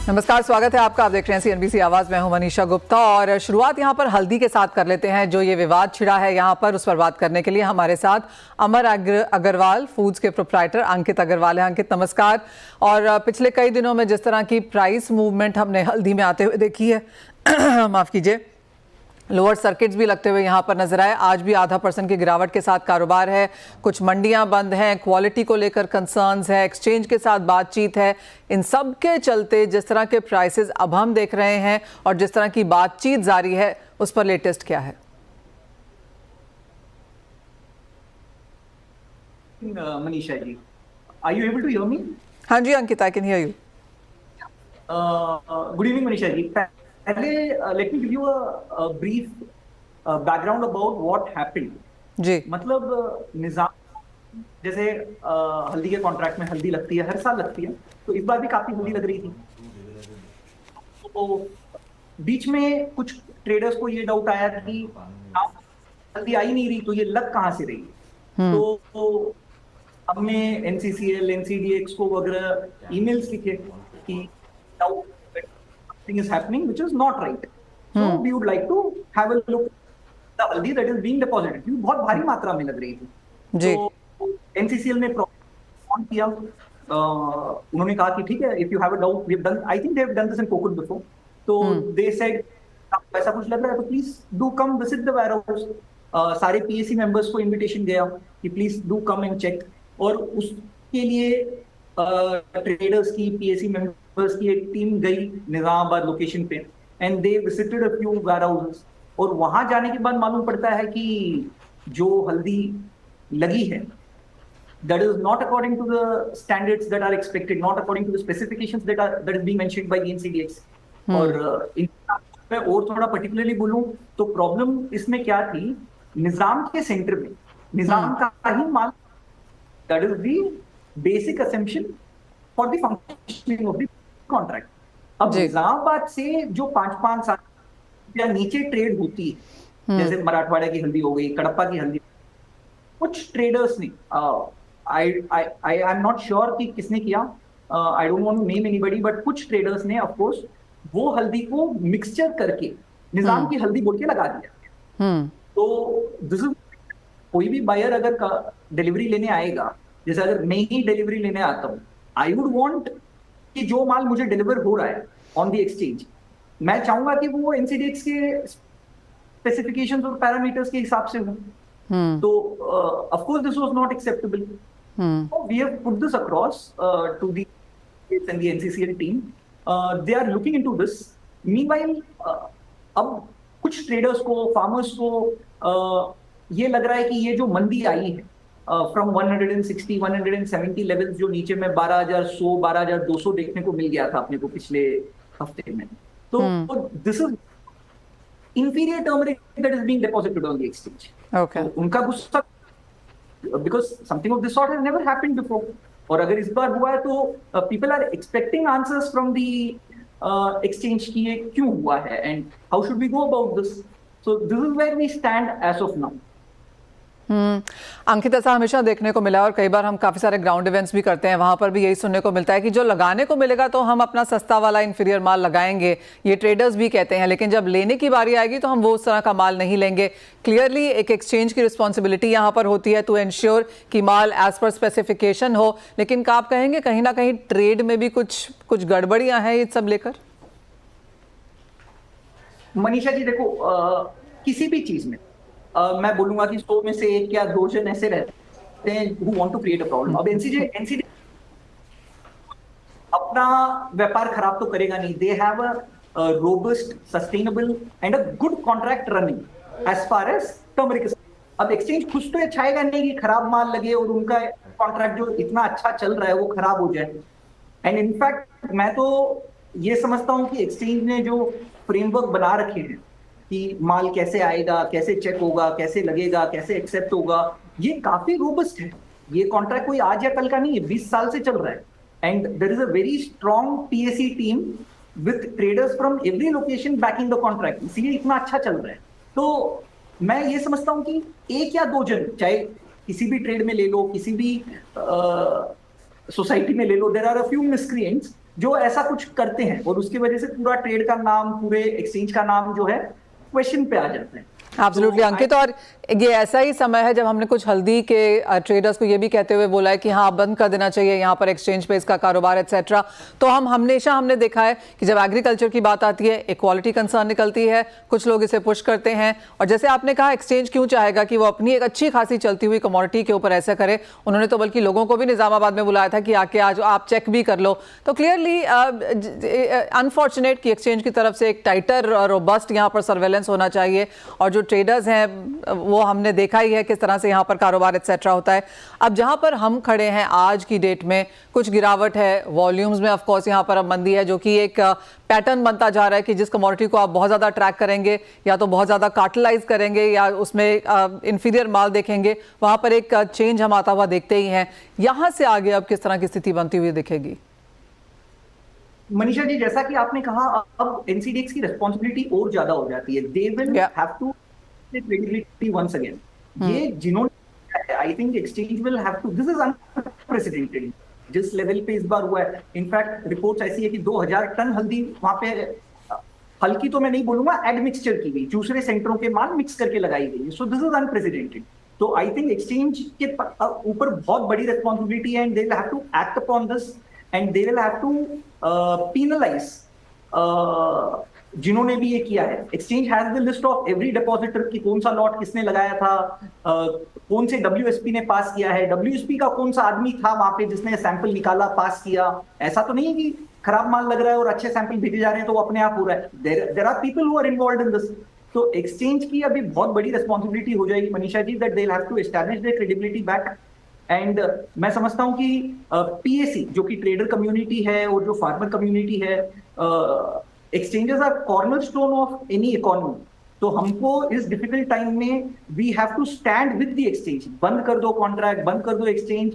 नमस्कार, स्वागत है आपका। आप देख रहे हैं CNBC आवाज। मैं हूं मनीषा गुप्ता और शुरुआत यहां पर हल्दी के साथ कर लेते हैं। जो ये विवाद छिड़ा है यहां पर, उस पर बात करने के लिए हमारे साथ अमर अग्रवाल फूड्स के प्रोप्राइटर अंकित अग्रवाल है। अंकित नमस्कार। और पिछले कई दिनों में जिस तरह की प्राइस मूवमेंट हमने हल्दी में आते हुए देखी है माफ कीजिए, लोअर सर्किट्स भी लगते हुए यहाँ पर नजर आए। आज भी 0.5% की गिरावट के साथ कारोबार है। कुछ मंडियां बंद हैं, क्वालिटी को लेकर कंसर्न्स है, एक्सचेंज के साथ बातचीत है। इन सब के चलते जिस तरह के प्राइसेस अब हम देख रहे हैं और जिस तरह की बातचीत जारी है, उस पर लेटेस्ट क्या है? Manisha ji, are you able to hear me? हाँ जी Ankit, I can hear you. Good evening Manisha ji. पहले let me give you a brief background about what happened जी। मतलब निजाम, जैसे हल्दी के कॉन्ट्रैक्ट में हल्दी लगती है, हर साल लगती है, तो इस बार भी काफी हल्दी लग रही थी। तो बीच में कुछ ट्रेडर्स को ये डाउट आया कि हल्दी आई नहीं रही तो ये लग कहाँ से रही। तो हमने NCCL, NCDX को वगैरह ईमेल्स लिखे कि something is happening which is not right. So we would like to have a look at the haldi that is being deposited. क्योंकि बहुत भारी मात्रा में लग रही थी। जी। तो NCCL ने प्रॉब्लम किया। उन्होंने कहा कि ठीक है, if you have a doubt, we have done. I think they have done this in Coconut before. तो they said आपको ऐसा कुछ लग रहा है तो please do come visit the warehouse. सारे PAC members को invitation गया कि please do come and check. और उसके लिए ट्रेडर्स की, PAC members की एक टीम गई निजामाबाद लोकेशन पे and they visited a few warehouses. और वहां जाने के बाद मालूम पड़ता है कि जो हल्दी लगी है that is not according to the standards that are expected, not according to the specifications that is being mentioned by the NCDX. और मैं और थोड़ा पर्टिकुलरली बोलूं तो प्रॉब्लम इसमें क्या थी, निजाम के सेंटर में निजाम का ही माल, that is the basic assumption for the functioning of the contract. अब निजामाबाद से जो 5-5 साल या नीचे ट्रेड होती है, जैसे मराठवाड़ा की हल्दी हो गई, कडप्पा की हल्दी, कुछ ट्रेडर्स ने, आई एम नॉट श्योर कि किसने किया, I don't want to name anybody, but कुछ ट्रेडर्स ने ऑफ कोर्स वो हल्दी को मिक्सचर करके निजाम की हल्दी बोल के लगा दिया। तो दिस इज, कोई भी बायर अगर डिलीवरी लेने आएगा, जैसे अगर मैं ही डिलीवरी लेने आता हूँ, आई वुड वांट कि जो माल मुझे डिलीवर हो रहा है ऑन द एक्सचेंज, मैं चाहूंगा कि वो NCDX के स्पेसिफिकेशंस और पैरामीटर्स के हिसाब से हो। तो of course this was not acceptable. We have put this across to the end the NCCL team, they are looking into this. Meanwhile अब कुछ ट्रेडर्स को, फार्मर्स को ये लग रहा है कि ये जो मंदी आई है फ्रॉम 160, 170 लेवल्स, जो नीचे में 12,100, 12,200 देखने को मिल गया था अपने को पिछले हफ्ते में, तो this is inferior turmeric that is being deposited on the exchange. Okay. तो उनका गुस्सा, because something of this sort has never happened before. और अगर इस बार हुआ है तो people are expecting answers from the exchange कि ये क्यों हुआ है and how should we go about this. So this is where we stand as of now. अंकित, ऐसा हमेशा देखने को मिला और कई बार हम काफ़ी सारे ग्राउंड इवेंट्स भी करते हैं, वहाँ पर भी यही सुनने को मिलता है कि जो लगाने को मिलेगा तो हम अपना सस्ता वाला इंफीरियर माल लगाएंगे, ये ट्रेडर्स भी कहते हैं, लेकिन जब लेने की बारी आएगी तो हम वो उस तरह का माल नहीं लेंगे। क्लियरली एक एक्सचेंज की रिस्पॉन्सिबिलिटी यहाँ पर होती है टू एंश्योर कि माल एज पर स्पेसिफिकेशन हो, लेकिन क्या आप कहेंगे कहीं ना कहीं ट्रेड में भी कुछ गड़बड़ियाँ हैं ये सब लेकर? मनीषा जी देखो, किसी भी चीज में मैं बोलूंगा कि 100 में से 1 या 2 जन ऐसे रहते हैं who want to create a problem. अब NCD अपना व्यापार खराब तो करेगा नहीं। They have a robust, sustainable and a good contract running as far as turmeric is. अब एक्सचेंज खुश तो चाहेगा नहीं कि खराब माल लगे और उनका कॉन्ट्रैक्ट जो इतना अच्छा चल रहा है वो खराब हो जाए। एंड इनफैक्ट मैं तो ये समझता हूँ कि एक्सचेंज ने जो फ्रेमवर्क बना रखे हैं कि माल कैसे आएगा, कैसे चेक होगा, कैसे लगेगा, कैसे एक्सेप्ट होगा, ये काफी रोबस्ट है। ये कॉन्ट्रैक्ट कोई आज या कल का नहीं है, 20 साल से चल रहा है। And there is a very strong PAC team with traders from every location backing the contract, इसीलिए इतना अच्छा चल रहा है। तो मैं ये समझता हूँ कि 1 या 2 जन, चाहे किसी भी ट्रेड में ले लो, किसी भी सोसाइटी में ले लो, there are a few miscreants जो ऐसा कुछ करते हैं और उसकी वजह से पूरा ट्रेड का नाम, पूरे एक्सचेंज का नाम जो है क्वेश्चन पे आ जाता है। एब्सोल्युटली अंकित, और ये ऐसा ही समय है जब हमने कुछ हल्दी के ट्रेडर्स को ये भी कहते हुए बोला है कि हाँ बंद कर देना चाहिए यहाँ पर एक्सचेंज पे इसका कारोबार एटसेट्रा। तो हमने देखा है कि जब एग्रीकल्चर की बात आती है इक्वालिटी कंसर्न निकलती है, कुछ लोग इसे पुश करते हैं। और जैसे आपने कहा एक्सचेंज क्यों चाहेगा कि वो अपनी एक अच्छी खासी चलती हुई कमोडिटी के ऊपर ऐसा करे। उन्होंने तो बल्कि लोगों को भी निजामाबाद में बुलाया था कि आके आज आप चेक भी कर लो। तो क्लियरली अनफॉर्चुनेट कि एक्सचेंज की तरफ से एक टाइटर रोबस्ट यहाँ पर सर्वेलेंस होना चाहिए, और जो ट्रेडर्स हैं वो हमने देखा ही है किस तरह से यहाँ पर कारोबार एटसेट्रा होता है। अब जहाँ पर हम खड़े हैं आज की डेट में कुछ गिरावट है वॉल्यूम्स में, ऑफ कोर्स यहाँ पर अब मंदी है, जो कि एक पैटर्न बनता जा रहा है कि जिस कमोडिटी को आप बहुत ज़्यादा ट्रैक करेंगे या तो बहुत ज़्यादा कार्टलाइज करेंगे या उसमें इंफीरियर माल देखेंगे, वहाँ पर एक चेंज हम आता हुआ देखते ही हैं। यहाँ से आगे अब किस तरह की स्थिति बनती हुई दिखेगी? मनीषा जी, जैसा कि आपने कहा, अब एनसीडीएक्स की रिस्पॉन्सिबिलिटी और ज्यादा हो जाती है। They will have to credibility once again. ये जिन्होंने, I think exchange will have to, this is unprecedented जिस लेवल पे इस बार हुआ है। इनफैक्ट रिपोर्ट्स ऐसी है कि 2000 टन हल्दी वहां पे, हल्की तो मैं नहीं बोलूंगा, एडमिक्सचर की गई, दूसरे सेंटरों के माल मिक्स करके लगाई गई। So this is unprecedented. तो आई थिंक एक्सचेंज के ऊपर बहुत बड़ी रिस्पॉन्सिबिलिटी है, and they will have to act upon this, and they will have to penalise जिन्होंने भी ये किया है। Exchange has the list of every depositor की कौन सा लॉट किसने लगाया था, कौन से WSP ने पास किया है, WSP का कौन सा आदमी था वहां पे जिसने सैंपल निकाला, पास किया। ऐसा तो नहीं है कि खराब माल लग रहा है और अच्छे सैंपल भेजे जा रहे हैं तो वो अपने आप हो रहा है। There are people who are involved in this. तो एक्सचेंज की अभी बहुत बड़ी रिस्पॉन्सिबिलिटी हो जाएगी Manisha ji, that they will have to establish their credibility back. And मैं समझता हूं कि PAC जो कि ट्रेडर कम्युनिटी है और जो फार्मर कम्युनिटी है, exchanges are cornerstone of any economy. तो हमको इस डिफिकल्ट टाइम में we have to stand with the exchange. बंद कर दो कॉन्ट्रैक्ट, बंद कर दो एक्सचेंज,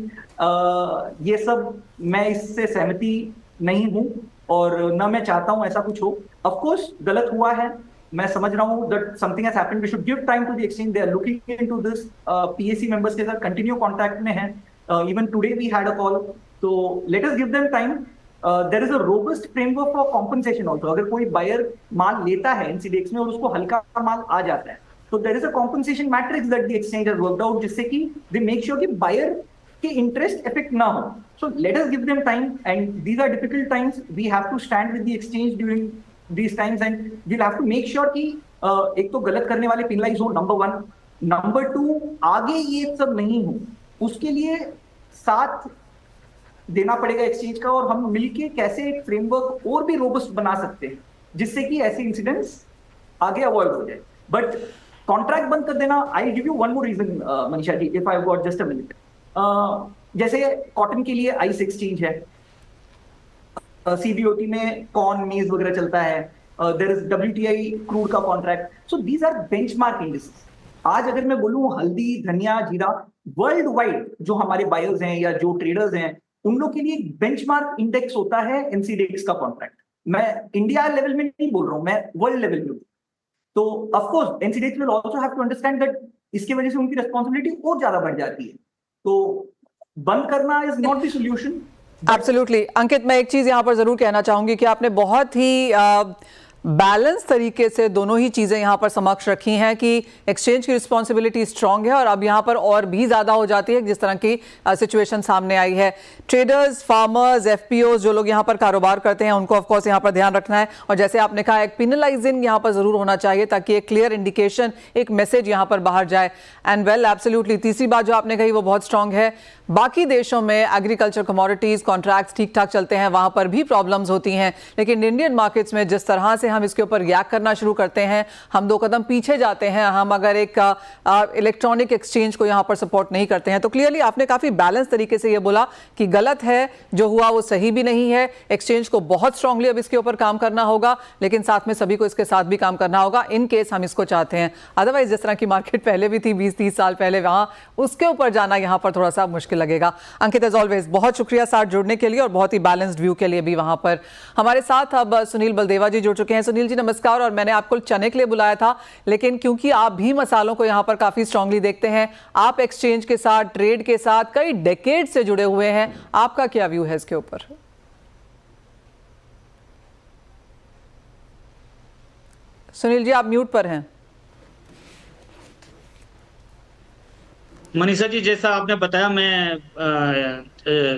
ये सब मैं इससे सहमति नहीं हूं और न मैं चाहता हूं ऐसा कुछ हो। ऑफ कोर्स गलत हुआ है, मैं समझ रहा हूं that something has happened, we should give time to the exchange, they are looking into this. PAC members के साथ कंटिन्यू कॉन्टैक्ट में है, even today we had a call. तो let us give them time. There is a robust framework for compensation also. अगर कोई buyer माल लेता है NCDEX में और उसको हल्का माल आ जाता है, तो there is a compensation matrix that the exchange has worked out, जिससे कि दे मेक श्योर कि बायर के इंटरेस्ट इफेक्ट ना हो। So let us give them time, and these are difficult times, we have to stand with the exchange during these times, and we will have to make sure कि एक तो गलत करने वाले penalise हो, number 1, number 2 आगे ये सब नहीं हो, उसके लिए साथ देना पड़ेगा एक्सचेंज का, और हम मिलके कैसे एक फ्रेमवर्क और भी रोबस्ट बना सकते हैं जिससे कि ऐसे इंसिडेंट्स आगे अवॉइड हो जाए। बट कॉन्ट्रैक्ट बंद कर देना, I give you one more reason Manisha ji, if I got just a minute. जैसे कॉटन के लिए आइस एक्सचेंज है, CBOT में कॉर्न, मेज वगैरह चलता है, देयर इज WTI क्रूड का contract. So these are benchmark indices. आज अगर मैं बोलूं हल्दी, धनिया, जीरा, वर्ल्ड वाइड जो हमारे बायर्स हैं या जो ट्रेडर्स हैं, उन लोग के लिए बेंचमार्क इंडेक्स होता है एनसीडीएक्स का कॉन्ट्रैक्ट। मैं इंडिया लेवल में नहीं बोल रहा हूं, मैं वर्ल्ड लेवल में। तो of course NCDEX will also have to understand that इसकी वजह से उनकी रिस्पांसिबिलिटी और ज्यादा बढ़ जाती है। तो बंद करना is not the solution. Absolutely Ankit, मैं एक चीज यहां पर जरूर कहना चाहूंगी कि आपने बहुत ही बैलेंस तरीके से दोनों ही चीज़ें यहाँ पर समक्ष रखी हैं कि एक्सचेंज की रिस्पॉन्सिबिलिटी स्ट्रांग है और अब यहाँ पर और भी ज़्यादा हो जाती है जिस तरह की सिचुएशन सामने आई है। ट्रेडर्स, फार्मर्स, FPOs जो लोग यहाँ पर कारोबार करते हैं उनको ऑफ कोर्स यहाँ पर ध्यान रखना है, और जैसे आपने कहा एक पिनलाइजिंग यहाँ पर ज़रूर होना चाहिए ताकि एक क्लियर इंडिकेशन, एक मैसेज यहाँ पर बाहर जाए। एंड वेल एब्सोल्युटली तीसरी बात जो आपने कही वो बहुत स्ट्रांग है। बाकी देशों में एग्रीकल्चर कमोडिटीज कॉन्ट्रैक्ट्स ठीक ठाक चलते हैं, वहाँ पर भी प्रॉब्लम्स होती हैं, लेकिन इंडियन मार्केट्स में जिस तरह से हम इसके ऊपर रिएक्ट करना शुरू करते हैं, हम 2 कदम पीछे जाते हैं। हम अगर एक इलेक्ट्रॉनिक एक्सचेंज को यहाँ पर सपोर्ट नहीं करते हैं, तो क्लियरली आपने काफ़ी बैलेंस तरीके से ये बोला कि गलत है, जो हुआ वो सही भी नहीं है। एक्सचेंज को बहुत स्ट्रांगली अब इसके ऊपर काम करना होगा, लेकिन साथ में सभी को इसके साथ भी काम करना होगा इन केस हम इसको चाहते हैं। अदरवाइज जिस तरह की मार्केट पहले भी थी 20-30 साल पहले, वहाँ उसके ऊपर जाना यहाँ पर थोड़ा सा मुश्किल लगेगा। अंकित एज ऑलवेज बहुत शुक्रिया साथ जुड़ने के लिए और बहुत ही बैलेंस्ड व्यू के लिए भी। वहां पर हमारे साथ अब सुनील बलदेवा जी जुड़ चुके हैं। सुनील जी नमस्कार। और मैंने आपको चने के लिए बुलाया था, लेकिन क्योंकि आप भी मसालों को यहाँ पर काफी स्ट्रांगली देखते हैं, आप एक्सचेंज के साथ, ट्रेड के साथ कई डेकेड से जुड़े हुए हैं, आपका क्या व्यू है इसके ऊपर? सुनील जी आप म्यूट पर हैं। मनीषा जी, जैसा आपने बताया, मैं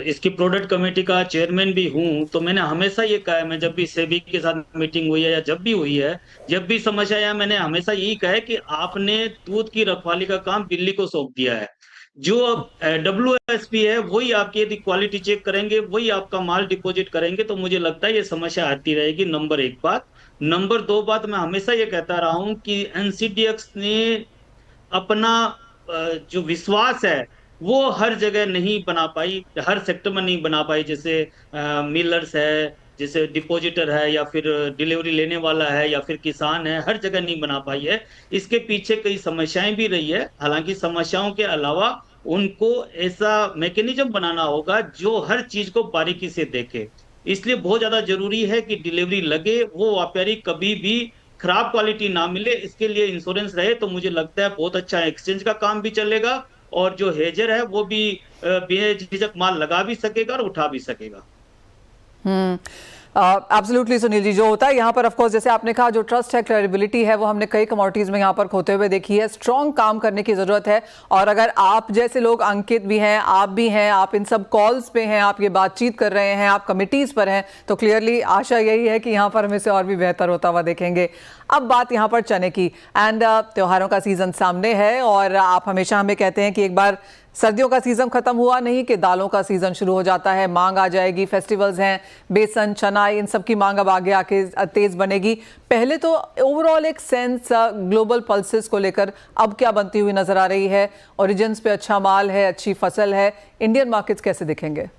इसकी प्रोडक्ट कमेटी का चेयरमैन भी हूं। तो मैंने हमेशा ये कहा है, मैं जब भी सेबी के साथ मीटिंग हुई है या जब भी हुई है, जब भी समस्या आया, मैंने हमेशा यही कहा है कि आपने दूध की रखवाली का काम दिल्ली को सौंप दिया है। जो अब WSP है वही आपकी यदि क्वालिटी चेक करेंगे, वही आपका माल डिपॉजिट करेंगे, तो मुझे लगता है ये समस्या आती रहेगी। नंबर एक बात। नंबर दो बात, मैं हमेशा ये कहता रहा हूं कि NCDX ने अपना जो विश्वास है वो हर जगह नहीं बना पाई, हर सेक्टर में नहीं बना पाई। जैसे मिलर्स है, जैसे डिपॉजिटर है, या फिर डिलीवरी लेने वाला है, या फिर किसान है, हर जगह नहीं बना पाई है। इसके पीछे कई समस्याएं भी रही है। हालांकि समस्याओं के अलावा उनको ऐसा मैकेनिज्म बनाना होगा जो हर चीज को बारीकी से देखे। इसलिए बहुत ज्यादा जरूरी है कि डिलीवरी लगे, वो व्यापारी कभी भी खराब क्वालिटी ना मिले, इसके लिए इंश्योरेंस रहे, तो मुझे लगता है बहुत अच्छा एक्सचेंज का काम भी चलेगा, और जो हेजर है वो भी बेझिझक माल लगा भी सकेगा और उठा भी सकेगा। एब्सोल्युटली सुनील जी, जो होता है यहाँ पर ऑफ कोर्स जैसे आपने कहा, जो ट्रस्ट है, क्रेडिबिलिटी है, वो हमने कई कमोडिटीज में यहाँ पर खोते हुए देखी है। स्ट्रॉन्ग काम करने की जरूरत है, और अगर आप जैसे लोग, अंकित भी हैं, आप भी हैं, आप इन सब कॉल्स पे हैं, आप ये बातचीत कर रहे हैं, आप कमिटीज पर हैं, तो क्लियरली आशा यही है कि यहाँ पर हम इसे और भी बेहतर होता हुआ देखेंगे। अब बात यहाँ पर चने की, एंड त्योहारों का सीजन सामने है, और आप हमेशा हमें कहते हैं कि एक बार सर्दियों का सीजन खत्म हुआ नहीं कि दालों का सीजन शुरू हो जाता है, मांग आ जाएगी, फेस्टिवल्स हैं, बेसन, चना, इन सब की मांग अब आगे आके तेज बनेगी। पहले तो ओवरऑल एक सेंस ग्लोबल पल्सेस को लेकर अब क्या बनती हुई नजर आ रही है? ओरिजिन्स पे अच्छा माल है, अच्छी फसल है, इंडियन मार्केट्स कैसे दिखेंगे?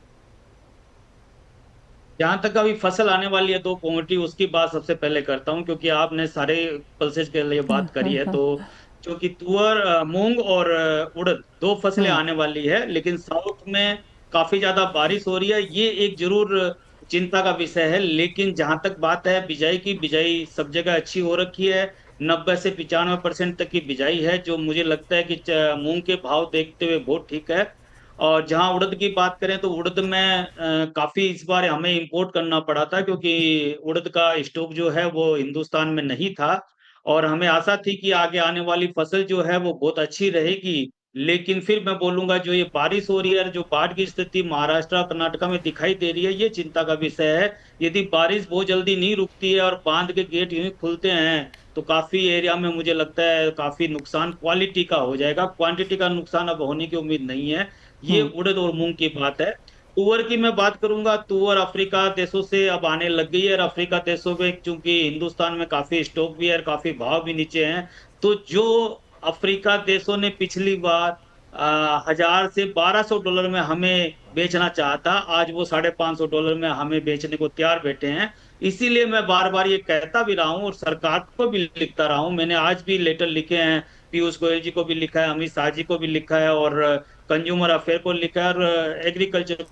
जहां तक अभी फसल आने वाली है, 2 कमोडिटी, उसकी बात सबसे पहले करता हूं, क्योंकि आपने सारे पल्सेस के लिए बात करी है। तो जो कि तुअर, मूंग और उड़द, 2 फसलें आने वाली है, लेकिन साउथ में काफी ज्यादा बारिश हो रही है, ये एक जरूर चिंता का विषय है। लेकिन जहां तक बात है बिजाई की, बिजाई सब जगह अच्छी हो रखी है। 90 से 95% तक की बिजाई है, जो मुझे लगता है कि मूंग के भाव देखते हुए बहुत ठीक है। और जहां उड़द की बात करें, तो उड़द में काफी इस बार हमें इंपोर्ट करना पड़ा था, क्योंकि उड़द का स्टॉक जो है वो हिंदुस्तान में नहीं था, और हमें आशा थी कि आगे आने वाली फसल जो है वो बहुत अच्छी रहेगी। लेकिन फिर मैं बोलूंगा, जो ये बारिश हो रही है, जो बाढ़ की स्थिति महाराष्ट्र कर्नाटका में दिखाई दे रही है, ये चिंता का विषय है। यदि बारिश बहुत जल्दी नहीं रुकती है और बांध के गेट यूं ही खुलते हैं, तो काफी एरिया में मुझे लगता है काफी नुकसान क्वालिटी का हो जाएगा। क्वांटिटी का नुकसान अब होने की उम्मीद नहीं है। ये उड़द और मूंग की बात है। तुअर की मैं बात करूंगा, तुअर अफ्रीका देशों से अब आने लग गई है, और अफ्रीका देशों में चूंकि हिंदुस्तान में काफी स्टॉक भी है और काफी भाव भी नीचे हैं, तो जो अफ्रीका देशों ने पिछली बार 1000 से $1200 में हमें बेचना चाहता, आज वो $550 में हमें बेचने को तैयार बैठे हैं। इसीलिए मैं बार बार ये कहता भी रहा हूँ और सरकार को भी लिखता रहा हूँ। मैंने आज भी लेटर लिखे हैं, पीयूष गोयल जी को भी लिखा है, अमित शाह जी को भी लिखा है, और कंज्यूमर अफेयर को लिखा है, और एग्रीकल्चर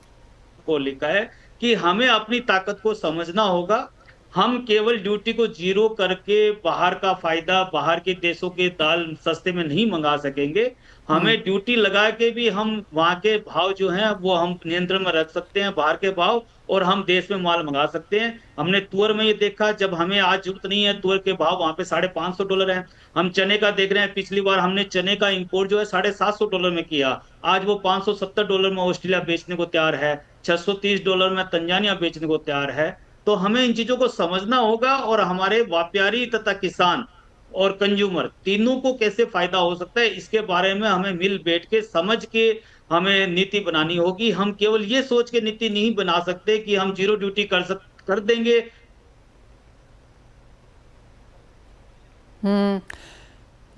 को लिखा है, कि हमें अपनी ताकत को समझना होगा। हम केवल ड्यूटी को जीरो करके बाहर का फायदा, बाहर के देशों के दाल सस्ते में नहीं मंगा सकेंगे। हमें ड्यूटी लगा के भी हम वहां के भाव जो हैं वो हम नियंत्रण में रख सकते हैं, बाहर के भाव, और हम देश में माल मंगा सकते हैं। हमने तुअर में ये देखा, जब हमें आज जरूरत नहीं है, तुअर के भाव वहां पे $550 हैं। हम चने का देख रहे हैं, पिछली बार हमने चने का इंपोर्ट जो है $750 में किया, आज वो $570 में ऑस्ट्रेलिया बेचने को तैयार है, $630 में तंजानिया बेचने को तैयार है। तो हमें इन चीजों को समझना होगा, और हमारे व्यापारी तथा किसान और कंज्यूमर तीनों को कैसे फायदा हो सकता है, इसके बारे में हमें मिल बैठ के समझ के हमें नीति बनानी होगी। हम केवल ये सोच के नीति नहीं बना सकते कि हम जीरो ड्यूटी कर देंगे।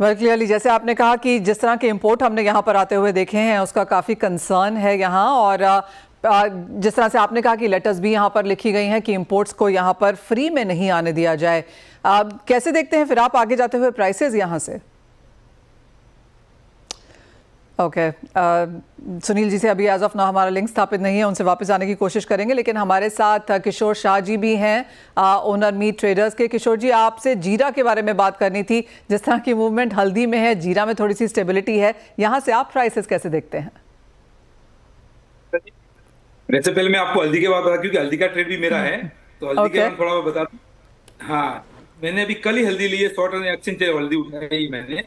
क्लियरली जैसे आपने कहा कि जिस तरह के इंपोर्ट हमने यहाँ पर आते हुए देखे हैं, उसका काफ़ी कंसर्न है यहाँ। और जिस तरह से आपने कहा कि लेटर्स भी यहाँ पर लिखी गई हैं कि इंपोर्ट्स को यहाँ पर फ्री में नहीं आने दिया जाए। कैसे देखते हैं फिर आप आगे जाते हुए प्राइसेस यहाँ से? ओके, सुनील जी से अभी एज ऑफ नाउ हमारा लिंक स्थापित नहीं है, उनसे वापस आने की कोशिश करेंगे। लेकिन हमारे साथ किशोर शाह जी भी हैं, ओनर मीट ट्रेडर्स के। किशोर जी, आपसे जीरा के बारे में बात करनी थी। जिस तरह की मूवमेंट हल्दी में है, जीरा में थोड़ी सी स्टेबिलिटी है, यहाँ से आप प्राइसेस कैसे देखते हैं? वैसे पहले मैं आपको हल्दी के बात बता, क्योंकि हल्दी का ट्रेड भी मेरा है, तो हल्दी के बारे में थोड़ा मैं बता दूं। हाँ, मैंने अभी कल ही हल्दी ली है, 100 टन एक्सचेंज हल्दी उठाई मैंने।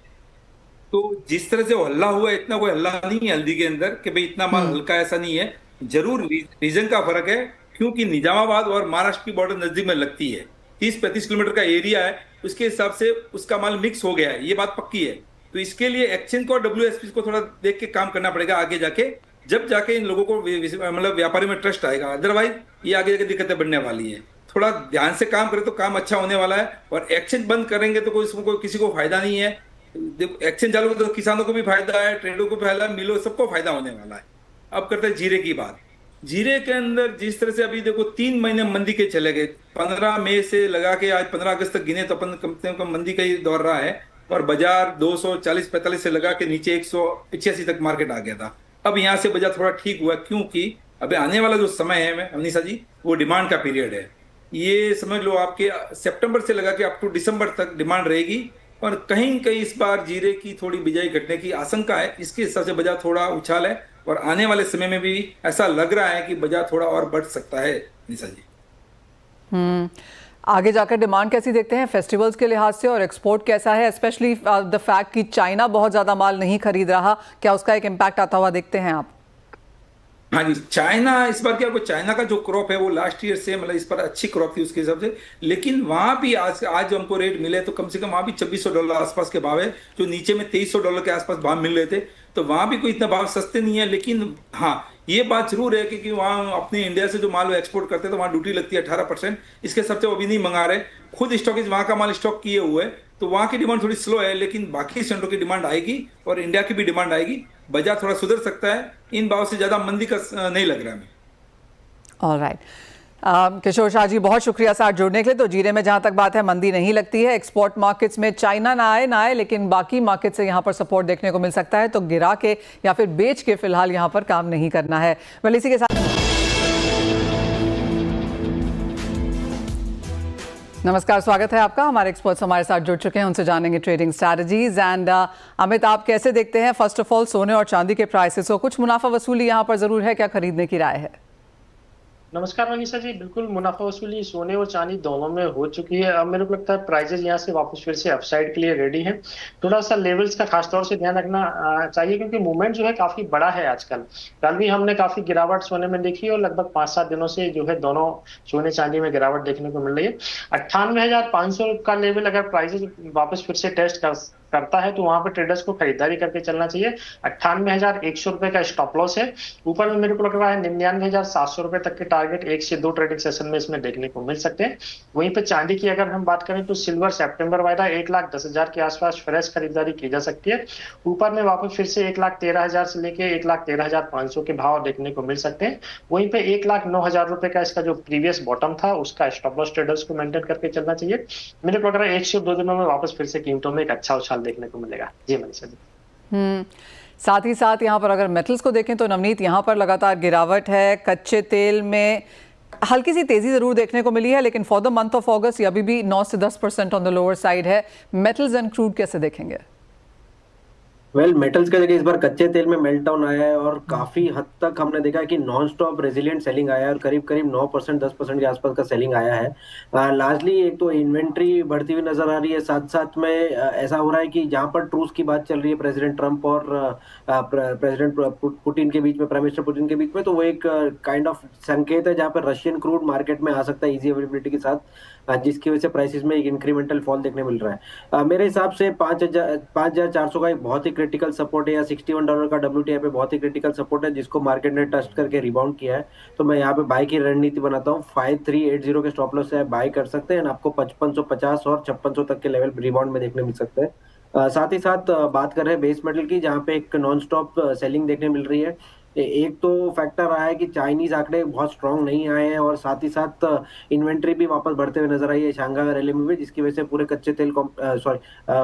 तो जिस तरह से वो हल्ला हुआ है, इतना कोई हल्ला नहीं है हल्दी के अंदर कि भाई इतना माल हल्का, ऐसा नहीं है। जरूर रीजन का फर्क है, क्योंकि निजामाबाद और महाराष्ट्र की बॉर्डर नजदीक में लगती है, 30-35 किलोमीटर का एरिया है, उसके हिसाब से उसका माल मिक्स हो गया है, ये बात पक्की है। तो इसके लिए एक्सचेंज को और डब्ल्यूएसपी को थोड़ा देख के काम करना पड़ेगा आगे जाके, जब जाके इन लोगों को मतलब व्यापारी में ट्रस्ट आएगा, अदरवाइज ये आगे जाके दिक्कतें बढ़ने वाली है। थोड़ा ध्यान से काम करें तो काम अच्छा होने वाला है, और एक्सचेंज बंद करेंगे तो कोई किसी को फायदा नहीं है। देखो एक्सचेंज चालू तो किसानों को भी फायदा है, ट्रेडरों को भी फायदा है, मिलो सबको फायदा होने वाला है। अब करते हैं जीरे की बात। जीरे के अंदर जिस तरह से अभी देखो 3 महीने मंदी के चले गए, 15 मई से लगा के आज 15 अगस्त तक गिने तो अपन कम से कम मंदी का ही दौर रहा है, और बाजार 240-45 से लगा के नीचे 185 तक मार्केट आ गया था। अब यहाँ से बाजार थोड़ा ठीक हुआ, क्योंकि अभी आने वाला जो समय है अमनीसा जी, वो डिमांड का पीरियड है। ये समझ लो आपके सितंबर से लगा के अप टू दिसंबर तक डिमांड रहेगी, और कहीं कहीं इस बार जीरे की थोड़ी बिजाई घटने की आशंका है, इसके हिसाब से बाजार थोड़ा उछाल है, और आने वाले समय में भी ऐसा लग रहा है कि बाजार थोड़ा और बढ़ सकता है निशा जी। आगे जाकर डिमांड कैसी देखते हैं फेस्टिवल्स के लिहाज से, और एक्सपोर्ट कैसा है, स्पेशली द फैक्ट कि चाइना बहुत ज्यादा माल नहीं खरीद रहा, क्या उसका एक इम्पैक्ट आता हुआ देखते हैं आप? हाँ जी, चाइना इस बार क्या, चाइना का जो क्रॉप है वो लास्ट ईयर से मतलब इस पर अच्छी क्रॉप थी उसके हिसाब से, लेकिन वहां भी आज जो हमको रेट मिले तो कम से कम वहां भी $2600 आसपास के भाव है, जो नीचे में $2300 के आसपास भाव मिल रहे थे। तो वहां भी कोई इतना भाव सस्ते नहीं है, लेकिन हाँ ये बात जरूर है कि वहाँ अपने इंडिया से जो माल एक्सपोर्ट करते हैं तो वहाँ ड्यूटी लगती है 18%, इसके हिसाब से वो अभी नहीं मंगा रहे, खुद स्टॉकेज वहाँ का माल स्टॉक किए हुए है, तो वहाँ की डिमांड थोड़ी स्लो है, लेकिन बाकी सेंटरों की डिमांड आएगी और इंडिया की भी डिमांड आएगी, बाजार थोड़ा सुधर सकता है, इन भाव से ज्यादा मंदी का नहीं लग रहा है। ऑलराइट, किशोर शाह जी बहुत शुक्रिया साथ जुड़ने के लिए। तो जीरे में जहां तक बात है मंदी नहीं लगती है, एक्सपोर्ट मार्केट्स में चाइना ना आए लेकिन बाकी मार्केट से यहां पर सपोर्ट देखने को मिल सकता है, तो गिरा के या फिर बेच के फिलहाल यहां पर काम नहीं करना है। वेल इसी के साथ नमस्कार, स्वागत है आपका। हमारे एक्सपर्ट्स हमारे साथ जुड़ चुके हैं, उनसे जानेंगे ट्रेडिंग स्ट्रैटेजीज। एंड अमित, आप कैसे देखते हैं फर्स्ट ऑफ ऑल सोने और चांदी के प्राइसेस को? कुछ मुनाफा वसूली यहाँ पर जरूर है, क्या खरीदने की राय है? नमस्कार मनीषा जी, बिल्कुल मुनाफा वसूली सोने और चांदी दोनों में हो चुकी है। अब मेरे को लगता है प्राइजेस यहाँ से वापस फिर से अपसाइड के लिए रेडी हैं। थोड़ा सा लेवल्स का खासतौर से ध्यान रखना चाहिए, क्योंकि मूवमेंट जो है काफी बड़ा है आजकल। कल भी हमने काफी गिरावट सोने में देखी, और लगभग 5-7 दिनों से जो है दोनों सोने चांदी में गिरावट देखने को मिल रही है। 98,500 का लेवल अगर प्राइजेस वापस फिर से टेस्ट करता है तो वहां पर ट्रेडर्स को खरीदारी करके चलना चाहिए। 98,100 रुपए का स्टॉप लॉस है। ऊपर में मेरे को लग रहा है 99,700 रुपए तक के टारगेट 1 से 2 ट्रेडिंग सेशन में इसमें देखने को मिल सकते हैं। वहीं पे चांदी की अगर हम बात करें तो सिल्वर सितंबर वायदा 1,10,000 के आसपास फ्रेश खरीदारी की जा सकती है। ऊपर में वापस फिर से 1,13,000 से लेके 1,13,500 के भाव देखने को मिल सकते हैं। वहीं पे 1,09,000 रुपए का इसका जो प्रीवियस बॉटम था उसका स्टॉप लॉस ट्रेडर्स को मेंटेन करके चलना चाहिए। मेरे को लग रहा है 1 से 2 दिनों में वापस फिर से कीमतों में एक अच्छा उछाल देखने को मिलेगा। जी मनीषा जी। साथ ही साथ यहाँ पर अगर मेटल्स को देखें तो नवनीत, यहाँ पर लगातार गिरावट है। कच्चे तेल में हल्की सी तेजी जरूर देखने को मिली है, लेकिन फॉर द मंथ ऑफ अगस्त अभी भी 9 से 10% ऑन द लोअर साइड है। मेटल्स एंड क्रूड कैसे देखेंगे? मेटल्स का देखिए इस बार कच्चे तेल में मेल्ट डाउन आया है, और काफी हद तक हमने देखा है कि नॉन स्टॉप रेजिलिएंट सेलिंग आया है, और करीब करीब 9% 10% के आसपास का सेलिंग आया है। लार्जली एक तो इन्वेंट्री बढ़ती हुई नजर आ रही है, साथ साथ में ऐसा हो रहा है कि जहां पर ट्रूस की बात चल रही है प्रेसिडेंट ट्रंप और प्रेसिडेंट पुतिन के बीच में, प्राइम मिनिस्टर पुतिन के बीच में, तो वो एक काइंड ऑफ संकेत है जहां पर रशियन क्रूड मार्केट में आ सकता है इजी अवेलेबिलिटी के साथ, जिसकी वजह से प्राइसेस में एक इंक्रीमेंटल फॉल देखने मिल रहा है। मेरे हिसाब से 5,400 का एक बहुत ही क्रिटिकल सपोर्ट है, या $61 का WTI पे बहुत ही क्रिटिकल सपोर्ट है, जिसको मार्केट ने टच करके रिबाउंड किया है। तो मैं यहाँ पे बाय की रणनीति बनाता हूँ। 5380 के स्टॉप लॉस से बाय कर सकते हैं, आपको 5550 और 5600 तक के लेवल रिबाउंड में देखने मिल सकते हैं। साथ ही साथ बात कर रहे हैं बेस मेटल की, जहाँ पे एक नॉन स्टॉप सेलिंग देखने मिल रही है। एक तो फैक्टर रहा है कि चाइनीज आंकड़े बहुत स्ट्रांग नहीं आए हैं, और साथ ही साथ इन्वेंट्री भी वापस बढ़ते हुए नजर आई है शंघाई और LME में, जिसकी वजह से पूरे कच्चे तेल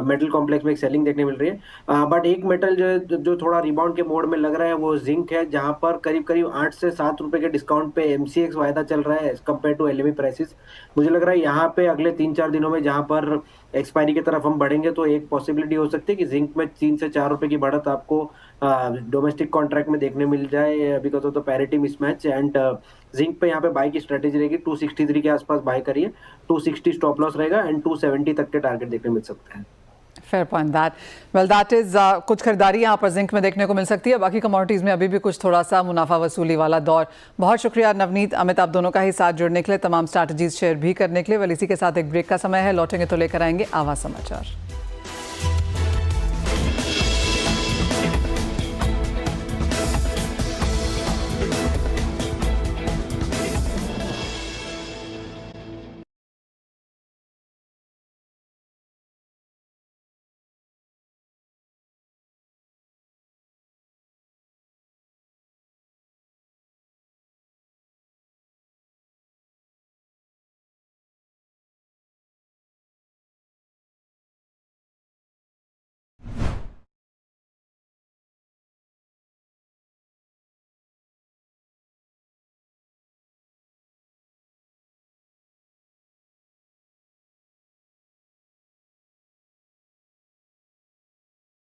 मेटल कॉम्प्लेक्स में एक सेलिंग देखने मिल रही है। बट एक मेटल जो थोड़ा रिबाउंड के मोड में लग रहा है वो जिंक है, जहां पर करीब करीब 8 से 7 रुपए के डिस्काउंट पे MCX वायदा चल रहा है as compare to LME prices. मुझे लग रहा है यहाँ पे अगले 3-4 दिनों में जहां पर एक्सपायरी की तरफ हम बढ़ेंगे तो एक पॉसिबिलिटी हो सकती है कि जिंक में 3 से 4 रुपए की बढ़त आपको डोमेस्टिक कॉन्ट्रैक्ट में देखने मिल जाए because of the parity mismatch. And zinc पे यहाँ पे बाय की स्ट्रेटेजी रहेगी, 263 के आसपास बाय करिए, 260 स्टॉप लॉस रहेगा एंड 270 तक के टारगेट देखने मिल सकते हैं। Fair point that. Well that is कुछ खरीदारी यहाँ पर जिंक में देखने को मिल सकती है, बाकी कमोडिटीज में अभी भी कुछ थोड़ा सा मुनाफा वसूली वाला दौर। बहुत शुक्रिया नवनीत, अमित, आप दोनों का ही साथ जुड़ने के लिए, तमाम स्ट्रैटेजीज शेयर भी करने के लिए। वेल इसी के साथ एक ब्रेक का समय है, लौटेंगे तो लेकर आएंगे आवाज समाचार।